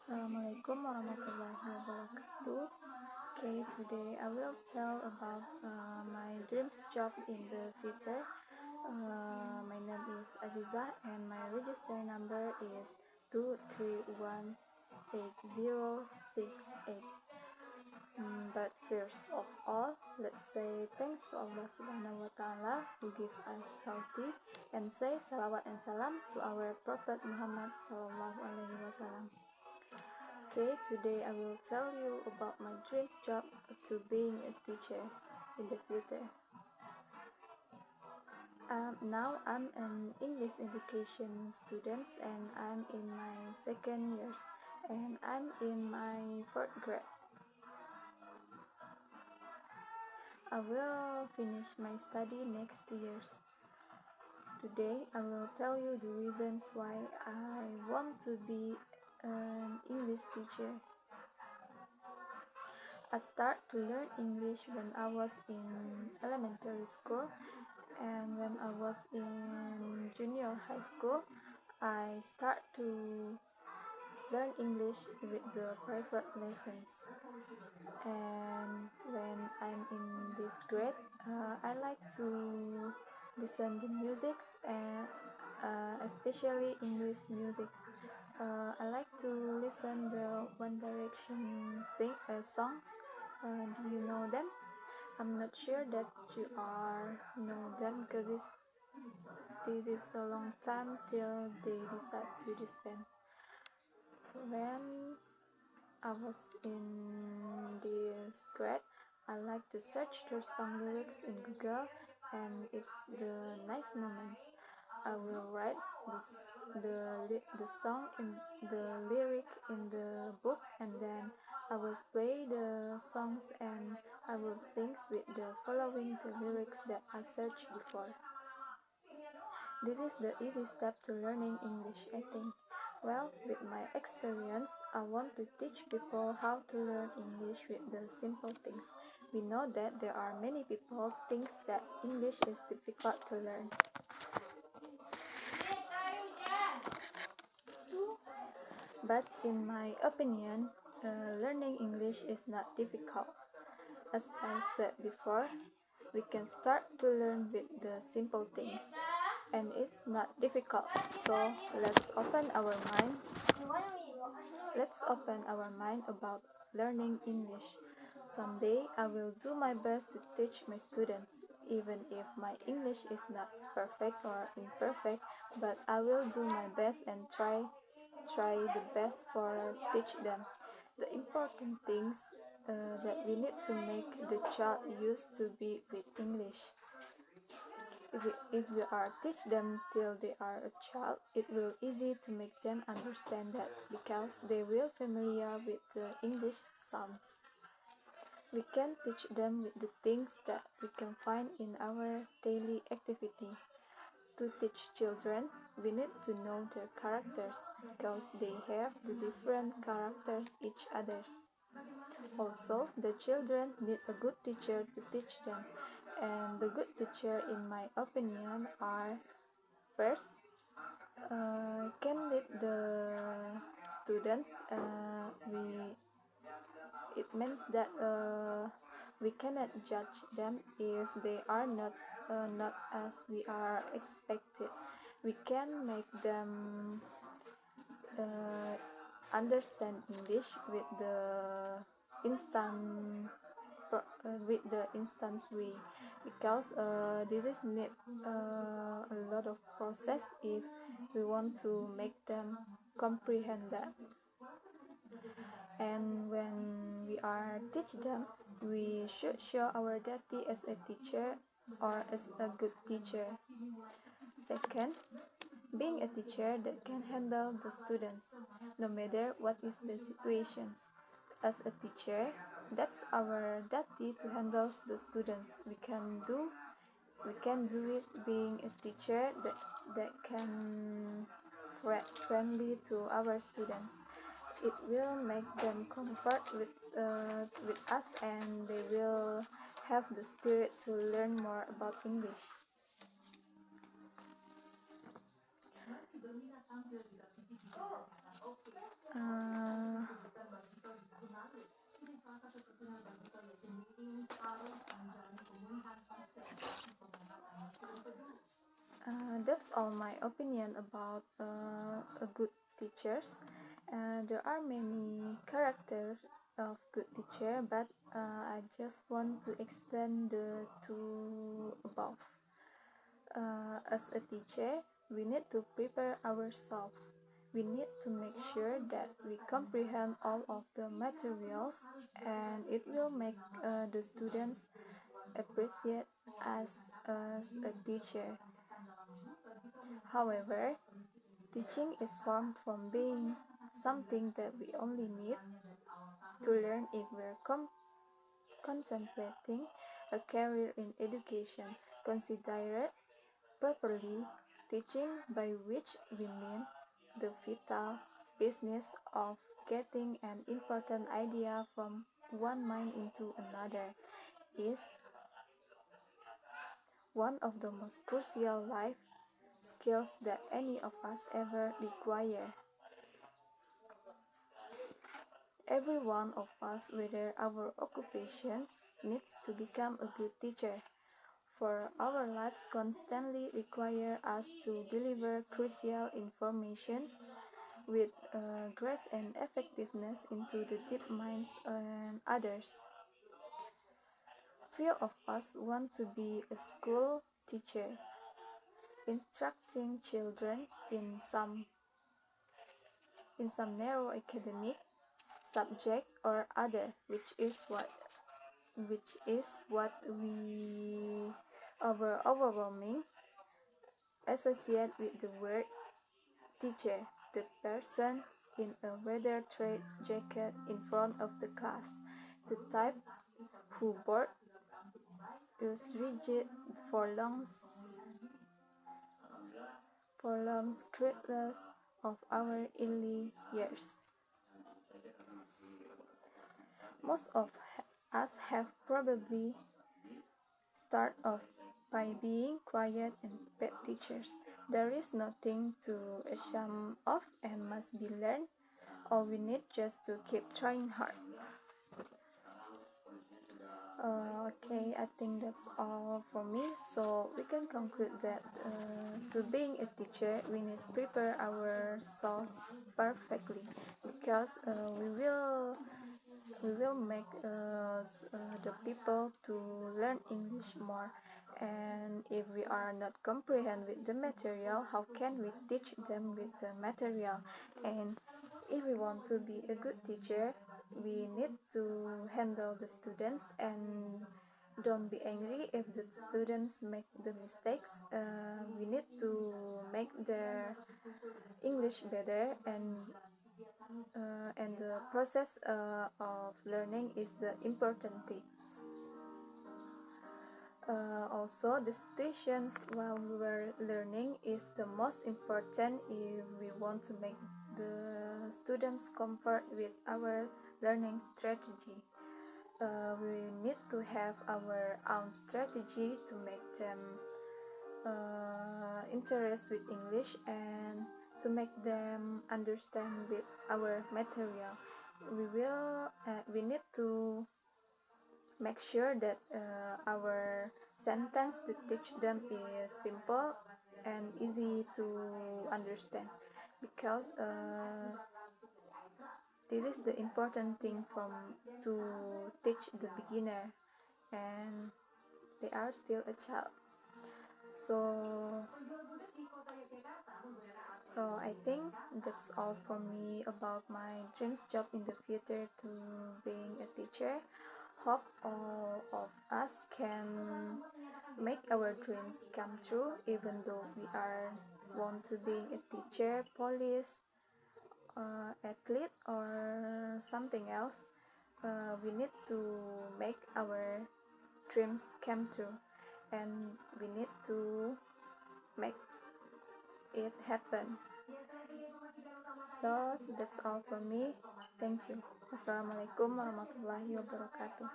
Assalamualaikum warahmatullahi wabarakatuh. Okay, today I will tell about my dreams job in the future. My name is Azizah and my register number is 2318068. But first of all, let's say thanks to Allah Subhanahu wa Ta'ala who give us healthy, and say salawat and salam to our Prophet Muhammad Sallallahu Alaihi Wasallam. Okay, today I will tell you about my dreams job to being a teacher in the future. Now I'm an English education student and I'm in my second years and I'm in my fourth grade. I will finish my study next 2 years. Today I will tell you the reasons why I want to be an English teacher. I started to learn English when I was in elementary school, and when I was in junior high school, I started to learn English with the private lessons. And when I'm in this grade, I like to listen to music, and especially English music. I like to listen the One Direction songs. Do you know them? I'm not sure that you know them because this is a long time till they decide to disband. When I was in this grade, I like to search their song lyrics in Google, and it's the nice moments. I will write the song in the lyric in the book, and then I will play the songs and I will sing with the following the lyrics that I searched before. This is the easy step to learning English, I think. Well, with my experience, I want to teach people how to learn English with the simple things. We know that there are many people think that English is difficult to learn. But in my opinion, learning English is not difficult. As I said before, we can start to learn with the simple things, and it's not difficult. So let's open our mind. Let's open our mind about learning English. Someday I will do my best to teach my students, even if my English is not perfect or imperfect, but I will do my best and try the best for teach them. The important things that we need to make the child used to be with English. If we are teach them till they are a child, it will easy to make them understand that because they will familiar with the English sounds. We can teach them with the things that we can find in our daily activity. To teach children, we need to know their characters because they have the different characters each others. Also, the children need a good teacher to teach them, and the good teacher, in my opinion, are first, can lead the students. It means that we cannot judge them if they are not as we are expected. We can make them understand English with the instant way, because this is need a lot of process if we want to make them comprehend that. And when we are teach them, we should show our duty as a teacher or as a good teacher. Second, being a teacher that can handle the students, no matter what is the situations. As a teacher, that's our duty to handle the students. We can do it being a teacher that can friendly to our students. It will make them comfort with us, and they will have the spirit to learn more about English. That's all my opinion about a good teachers. There are many characters of good teacher, but I just want to explain the two above. As a teacher, we need to prepare ourselves. We need to make sure that we comprehend all of the materials, and it will make the students appreciate us as a teacher. However, teaching is far from being something that we only need to learn if we're contemplating a career in education. Consider it properly teaching, by which we mean the vital business of getting an important idea from one mind into another, is one of the most crucial life skills that any of us ever require. Every one of us, whether our occupation, needs to become a good teacher, for our lives constantly require us to deliver crucial information with grace and effectiveness into the deep minds of others. Few of us want to be a school teacher, instructing children in some narrow academic subject or other, which is what we overwhelming associate with the word teacher, the person in a weather trade jacket in front of the class, the type who board is rigid for long regardless of our early years. Most of us have probably start off by being quiet and bad teachers. There is nothing to ashamed of and must be learned. All we need just to keep trying hard. Okay, I think that's all for me. So we can conclude that to being a teacher, we need to prepare ourselves perfectly, because we will make the people to learn English more. And if we are not comprehend with the material, how can we teach them with the material? And if we want to be a good teacher, we need to handle the students and don't be angry if the students make the mistakes. We need to make their English better, and the process of learning is the important thing. Also, the situations while we were learning is the most important if we want to make the students comfort with our learning strategy. We need to have our own strategy to make them interest with English and to make them understand with our material. We need to make sure that our sentence to teach them is simple and easy to understand, because this is the important thing to teach the beginner, and they are still a child. So I think that's all for me about my dreams job in the future to being a teacher. Hope all of us can make our dreams come true, even though we are want to be a teacher, police, athlete, or something else. We need to make our dreams come true, and we need to make it happen. So that's all for me. Thank you. Wassalamualaikum warahmatullahi wabarakatuh.